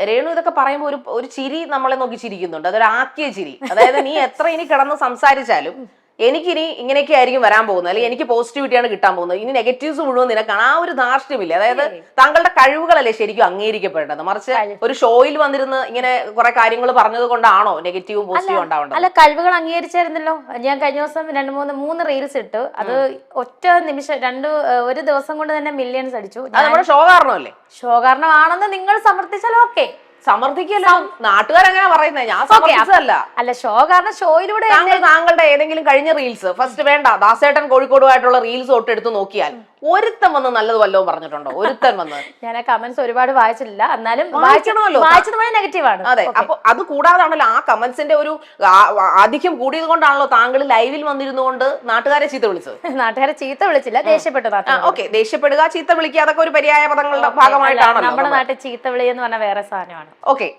രേണു ഇതൊക്കെ പറയുമ്പോൾ ഒരു ചിരി നമ്മളെ നോക്കി ചിരിക്കുന്നുണ്ട്. അതൊരു ആക്കിയ ചിരി. അതായത് നീ എത്ര ഇനി കിടന്ന് സംസാരിച്ചാലും എനിക്കിനി ഇങ്ങനെയൊക്കെ ആയിരിക്കും വരാൻ പോകുന്നത്, അല്ലെങ്കിൽ എനിക്ക് പോസിറ്റിവിറ്റിയാണ് കിട്ടാൻ പോകുന്നത്, ഇനി നെഗറ്റീവ്സ് മുഴുവൻ നിനക്കാണ്. ആ ഒരു ധാർഷ്ട്യമില്ല. അതായത് താങ്കളുടെ കഴിവുകളല്ലേ ശരിക്കും അംഗീകരിക്കപ്പെടേണ്ടത്, മറിച്ച് ഒരു ഷോയിൽ വന്നിരുന്ന് ഇങ്ങനെ കുറെ കാര്യങ്ങൾ പറഞ്ഞത് കൊണ്ടാണോ നെഗറ്റീവും പോസിറ്റീവും ഉണ്ടാവേണ്ടത്? അല്ല, കഴിവുകൾ അംഗീകരിച്ചായിരുന്നല്ലോ. ഞാൻ കഴിഞ്ഞ ദിവസം മൂന്ന് റീൽസ് ഇട്ടു. അത് ഒറ്റ നിമിഷം ഒരു ദിവസം കൊണ്ട് തന്നെ മില്യൺസ് അടിച്ചു. അത് നമ്മുടെ ഷോ കാരണമല്ലേ? ഷോ കാരണമാണെന്ന് നിങ്ങൾ സമർത്ഥിച്ചാലോ? ഓക്കെ, സമർത്ഥിക്കല്ലോ. നാട്ടുകാരെങ്ങനെ പറയുന്നത്? ഞാൻ സമർത്ഥിച്ചതല്ല. അല്ല, ഷോ കാരണം ഷോയിലൂടെ താങ്കളുടെ ഏതെങ്കിലും കഴിഞ്ഞ റീൽസ്, ഫസ്റ്റ് വേണ്ട, ദാസേട്ടൻ കോഴിക്കോടുമായിട്ടുള്ള റീൽസ് തൊട്ടെടുത്ത് നോക്കിയാൽ ഒരുത്തൻ വന്ന് നല്ലത് വല്ലതും പറഞ്ഞിട്ടുണ്ടോ? ഒരുത്തൻ വന്ന് ഞാൻ ആ കമന്റ്സ് ഒരുപാട് വായിച്ചിട്ടില്ല, എന്നാലും വായിക്കണമല്ലോ. വായിച്ചത് നെഗറ്റീവ് ആണ്. അതെ, അപ്പൊ അത് കൂടാതാണല്ലോ ആ കമന്റ്സിന്റെ ഒരു ആധിക്യം കൂടിയത് കൊണ്ടാണല്ലോ താങ്കൾ ലൈവിൽ വന്നിരുന്നുകൊണ്ട് നാട്ടുകാരെ ചീത്ത വിളിച്ചത്. നാട്ടുകാരെ ചീത്ത വിളിച്ചില്ല, ദേഷ്യപ്പെട്ടു. ഓക്കെ, ദേഷ്യപ്പെടുക, ചീത്ത വിളിക്കുക, അതൊക്കെ ഒരു പര്യായ പദങ്ങളുടെ ഭാഗമായിട്ടാണല്ലോ. നമ്മുടെ നാട്ടിൽ ചീത്ത വിളി എന്ന് പറഞ്ഞാൽ വേറെ സാധനമാണ്. ഓക്കെ,